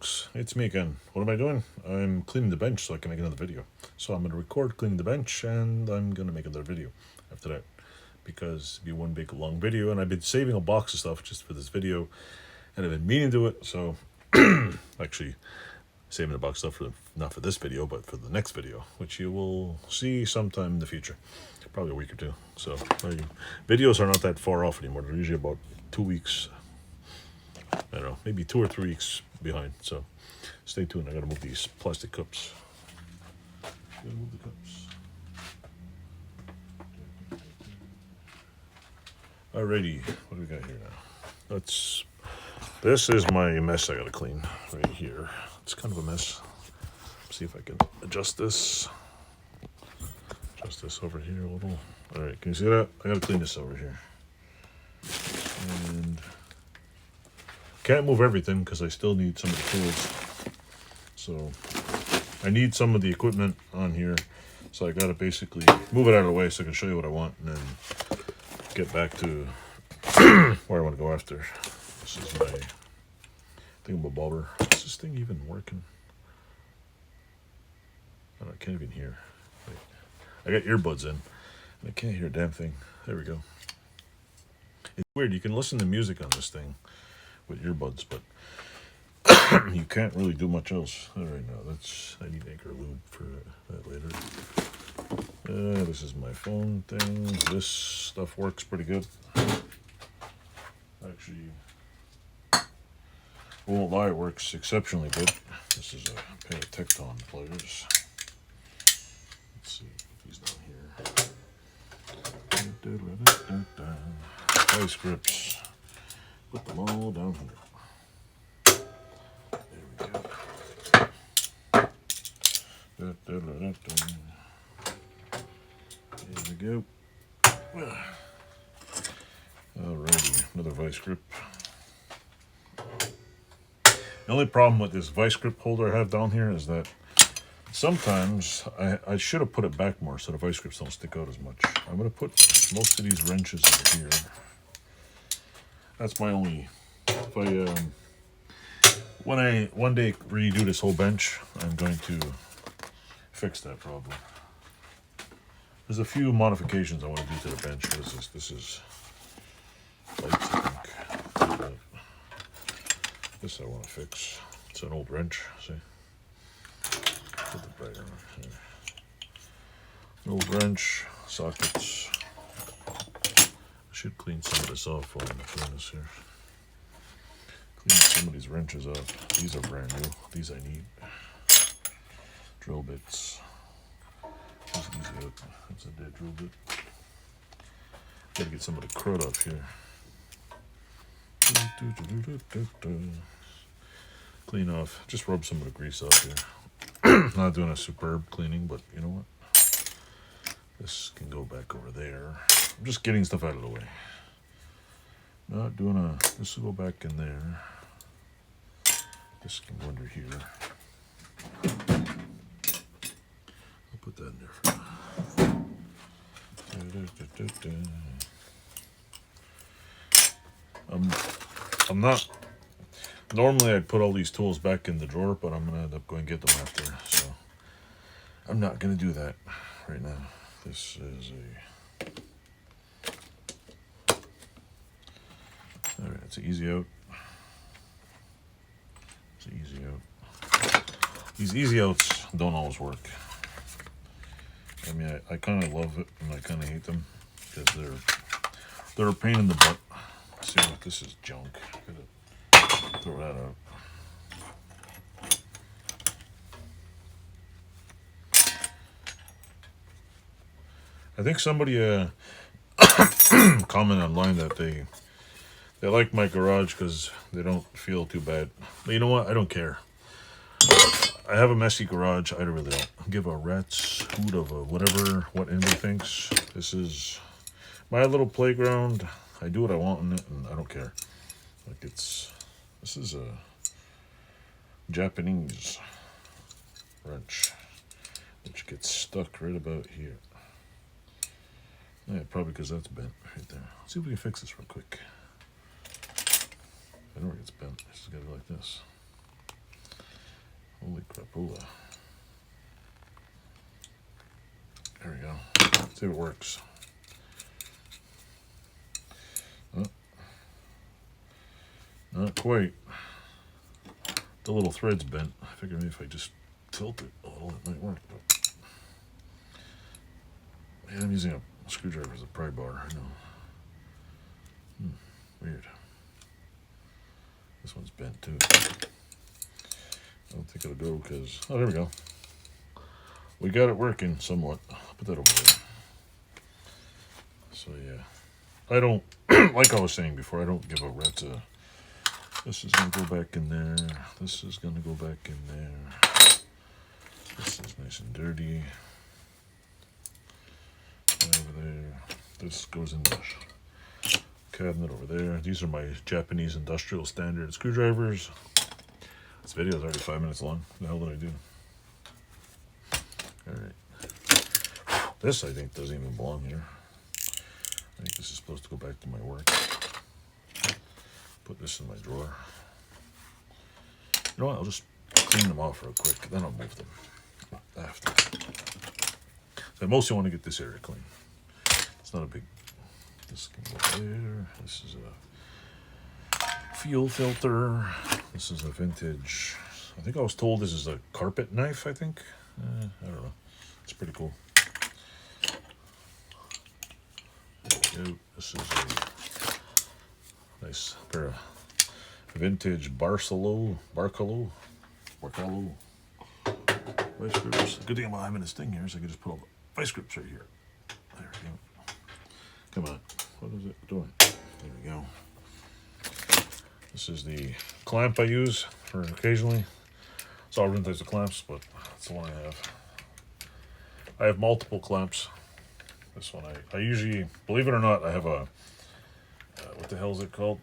folks, it's me again. What am I doing? I'm cleaning the bench so I can make another video. So I'm going to record cleaning the bench and I'm going to make another video after that. Because it'd be one big long video, and I've been saving a box of stuff just for this video. And I've been meaning to do it, so actually saving the box stuff for not for this video, but for the next video, which you will see sometime in the future. Probably a week or two. So videos are not that far off anymore. They're usually about 2 weeks. I don't know, maybe 2 or 3 weeks behind. So stay tuned. I gotta move these plastic cups. Gotta move the cups. Alrighty, what do we got here now? This is my mess I gotta clean right here. It's kind of a mess. See if I can adjust this. Adjust this over here a little. Alright, can you see that? I gotta clean this over here. And can't move everything because I still need some of the tools. So I need some of the equipment on here. So I gotta basically move it out of the way so I can show you what I want and then get back to where I want to go after. This is my thingamabobber. Is this thing even working? I can't even hear. Wait. I got earbuds in and I can't hear a damn thing. There we go. It's weird. You can listen to music on this thing with earbuds, but you can't really do much else. All right, now I need anchor lube for that later. This is my phone thing. This stuff works pretty good. Actually, I won't lie, it works exceptionally good. This is a pair of Tecton pliers. Let's see if he's down here. Vice grips. Put them all down here. There we go. Alrighty, another vice grip. The only problem with this vice grip holder I have down here is that sometimes I should have put it back more so the vice grips don't stick out as much. I'm going to put most of these wrenches in here. That's my only... when I one day redo this whole bench, I'm going to fix that problem. There's a few modifications I want to do to the bench. What is this? This is lights, I think. This I want to fix. It's an old wrench, see? Put the brighter on here. An old wrench, sockets. I should clean some of this off while I'm doing this here. Clean some of these wrenches off. These are brand new. These I need. Drill bits. That's easy out. That's a dead drill bit. Gotta get some of the crud off here. Clean off. Just rub some of the grease off here. Not doing a superb cleaning, but you know what? This can go back over there. I'm just getting stuff out of the way. Not doing a... This will go back in there. This can go under here. I'll put that in there for now. I'm not... Normally I'd put all these tools back in the drawer, but I'm going to end up going to get them after. So I'm not going to do that right now. This is a... Alright, it's an easy out. It's an easy out. These easy outs don't always work. I mean, I kind of love it and I kind of hate them because they're a pain in the butt. See what this is junk. Gotta throw that out. I think somebody commented online that they like my garage because they don't feel too bad. But you know what? I don't care. I have a messy garage. I really don't give a rat's hoot of what anybody thinks. This is my little playground. I do what I want in it, and I don't care. Like this is a Japanese wrench, which gets stuck right about here. Yeah, probably because that's bent right there. Let's see if we can fix this real quick. I know where it gets bent. I just got it like this. Holy crapula. There we go. Let's see if it works. Oh, not quite. The little thread's bent. I figured maybe if I just tilt it a little, it might work. But yeah, I'm using a screwdriver as a pry bar. I know. Weird. This one's bent too. I don't think it'll go because... Oh, there we go. We got it working somewhat. Put that over there. So yeah. I don't... like I was saying before, I don't give a rat's a... This is going to go back in there. This is going to go back in there. This is nice and dirty. Over there. This goes in the cabinet over there. These are my Japanese industrial standard screwdrivers. This video is already 5 minutes long. What the hell did I do? Alright. This, I think, doesn't even belong here. I think this is supposed to go back to my work. Put this in my drawer. You know what? I'll just clean them off real quick. Then I'll move them after. So I mostly want to get this area clean. It's not a big... This can go there. This is a fuel filter. This is a vintage... I think I was told this is a carpet knife, I think. I don't know. It's pretty cool. There we go. This is a nice pair of vintage Barcelo vice grips. Good thing about having this thing here is I can just put all the vice grips right here. There we go. Come on. What is it doing? There we go. This is the clamp I use for occasionally. It's all different types of clamps, but that's the one I have. I have multiple clamps. This one I usually, believe it or not, I have a, what the hell is it called?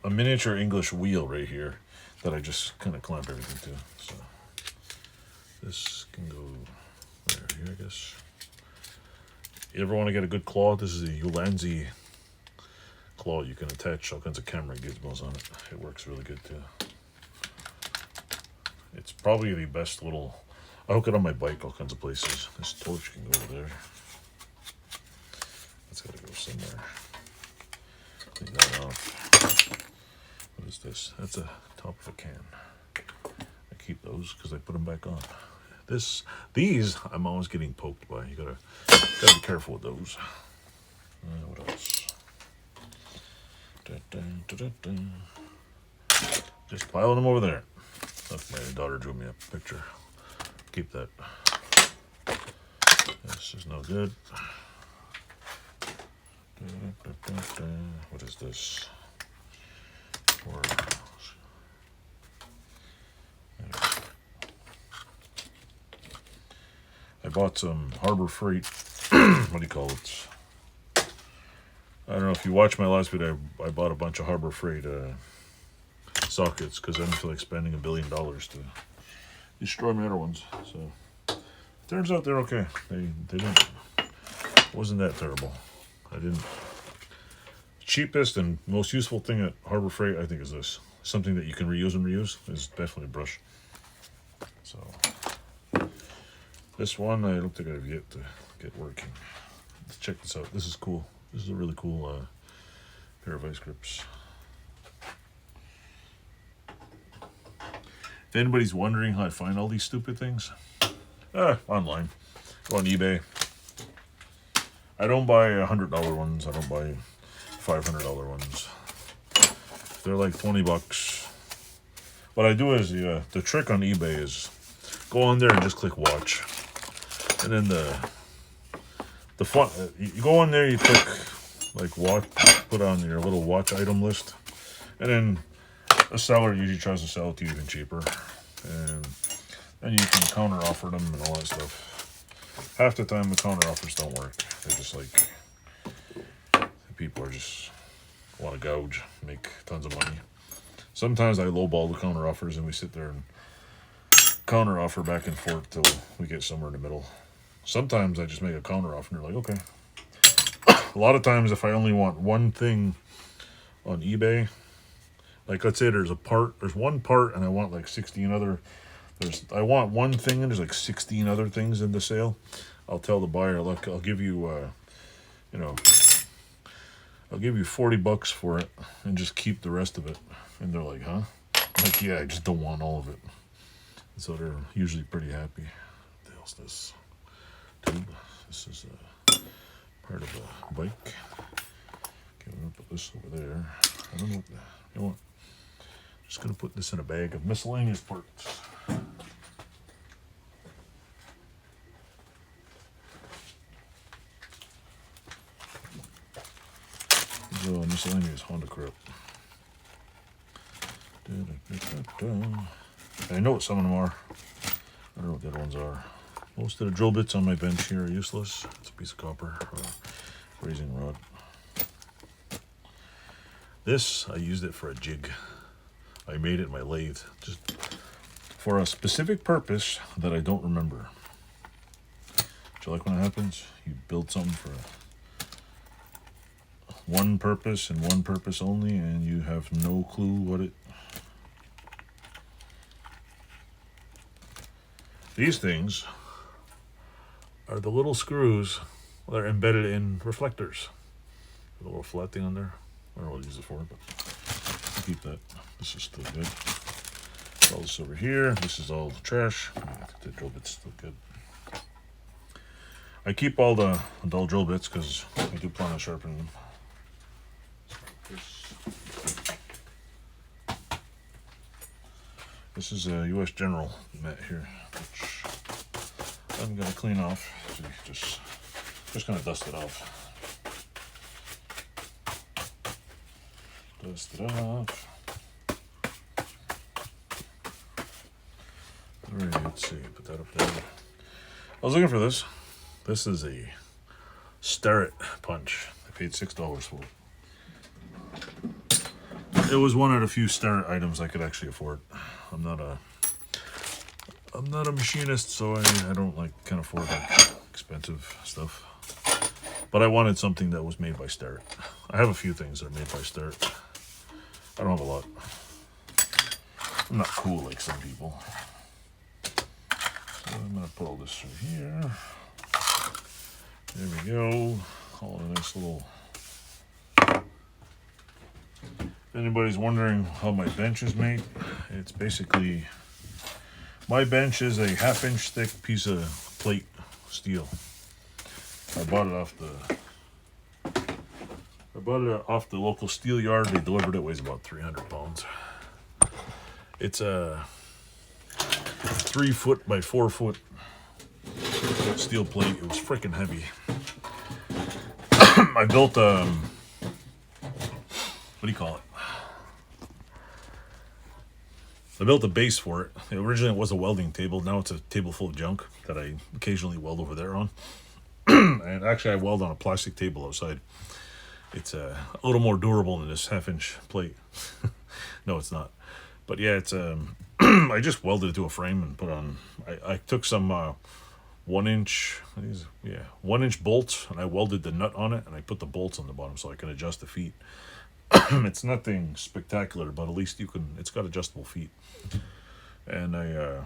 A miniature English wheel right here that I just kind of clamp everything to. So this can go there, here, I guess. You ever want to get a good claw? This is the Ulanzi claw. You can attach all kinds of camera gizmos on it. It works really good too. It's probably the best little... I hook it on my bike all kinds of places. This torch can go over there. That's got to go somewhere. Clean that off. What is this? That's a top of a can. I keep those because I put them back on. These I'm always getting poked by. You gotta be careful with those. What else? Just piling them over there. Look, my daughter drew me a picture. Keep that. This is no good. What is this? I bought some Harbor Freight. What do you call it? I don't know if you watched my last video. I bought a bunch of Harbor Freight sockets because I didn't feel like spending $1 billion to destroy my other ones. So turns out they're okay. They didn't. Wasn't that terrible. I didn't. Cheapest and most useful thing at Harbor Freight, I think, is this. Something that you can reuse and reuse is definitely a brush. So this one I don't think I've yet to get working. Let's check this out. This is cool. This is a really cool pair of vice grips. If anybody's wondering how I find all these stupid things, online. Go on eBay. I don't buy $100 ones. I don't buy $500 ones. If they're like 20 bucks. What I do is the trick on eBay is go on there and just click watch. And then the fun, you go on there, you click like watch, put on your little watch item list, and then a seller usually tries to sell it to you even cheaper, and then you can counter offer them and all that stuff. Half the time the counter offers don't work. They're just like, people are just want to gouge, make tons of money. Sometimes I lowball the counter offers and we sit there and counter offer back and forth till we get somewhere in the middle. Sometimes I just make a counter offer and they're like, okay. A lot of times if I only want one thing on eBay, Like, let's say there's one part, and I want like 16 other. I want one thing, and there's like 16 other things in the sale. I'll tell the buyer, look, I'll give you, you know, I'll give you $40 for it, and just keep the rest of it. And they're like, huh? I'm like, yeah, I just don't want all of it. So they're usually pretty happy. What the hell's this tube? This is part of a bike. Okay, I'm gonna put this over there. I don't know what you know what? Just gonna put this in a bag of miscellaneous parts. So miscellaneous Honda crap. I know what some of them are. I don't know what the other ones are. Most of the drill bits on my bench here are useless. It's a piece of copper or a raising rod. This, I used it for a jig. I made it in my lathe just for a specific purpose that I don't remember. Do you like when it happens? You build something for one purpose and one purpose only, and you have no clue what it... These things are the little screws that are embedded in reflectors. The little flat thing on there. I don't know what to use it for, but I'll keep that. This is still good. All this over here. This is all trash. I think the drill bit's still good. I keep all the dull drill bits because I do plan on sharpening them. This is a US General mat here, which I'm gonna clean off. So just gonna dust it off. Dust it off. Alright, let's see, put that up there. I was looking for this. This is a Starrett punch. I paid $6 for it. It was one of the few Starrett items I could actually afford. I'm not a machinist, so I can't afford like expensive stuff. But I wanted something that was made by Starrett. I have a few things that are made by Starrett. I don't have a lot. I'm not cool like some people. So I'm gonna put all this through here. There we go. Call it a nice little... If anybody's wondering how my bench is made, it's basically... My bench is a 1/2 inch thick piece of plate steel. I bought it off the local steel yard. They delivered it. Weighs about 300 pounds. It's a 3 foot by 4 foot steel plate. It was freaking heavy. I built what do you call it? I built a base for it. Originally it was a welding table. Now it's a table full of junk that I occasionally weld over there on. And actually I weld on a plastic table outside. It's a little more durable than this 1/2 inch plate. No, it's not. But yeah, it's I just welded it to a frame and put on. I took some 1 inch, 1 inch bolts, and I welded the nut on it, and I put the bolts on the bottom so I can adjust the feet. It's nothing spectacular, but at least it's got adjustable feet. And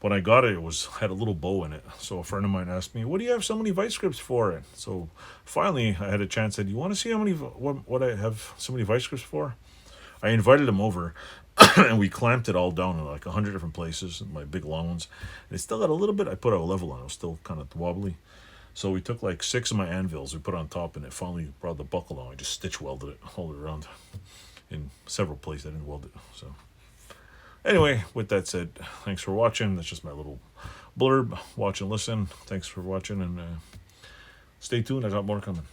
when I got it, had a little bow in it. So a friend of mine asked me, "What do you have so many vice grips for?" So finally, I had a chance. Said, "You want to see what I have so many vice grips for?" I invited him over, and we clamped it all down in like 100 different places. My big long ones. And it still got a little bit. I put a level on it. It was still kind of wobbly. So we took like 6 of my anvils we put on top, and it finally brought the buckle on. I just stitch welded it all around in several places. I didn't weld it. So anyway, with that said, thanks for watching. That's just my little blurb. Watch and listen. Thanks for watching, and stay tuned. I got more coming.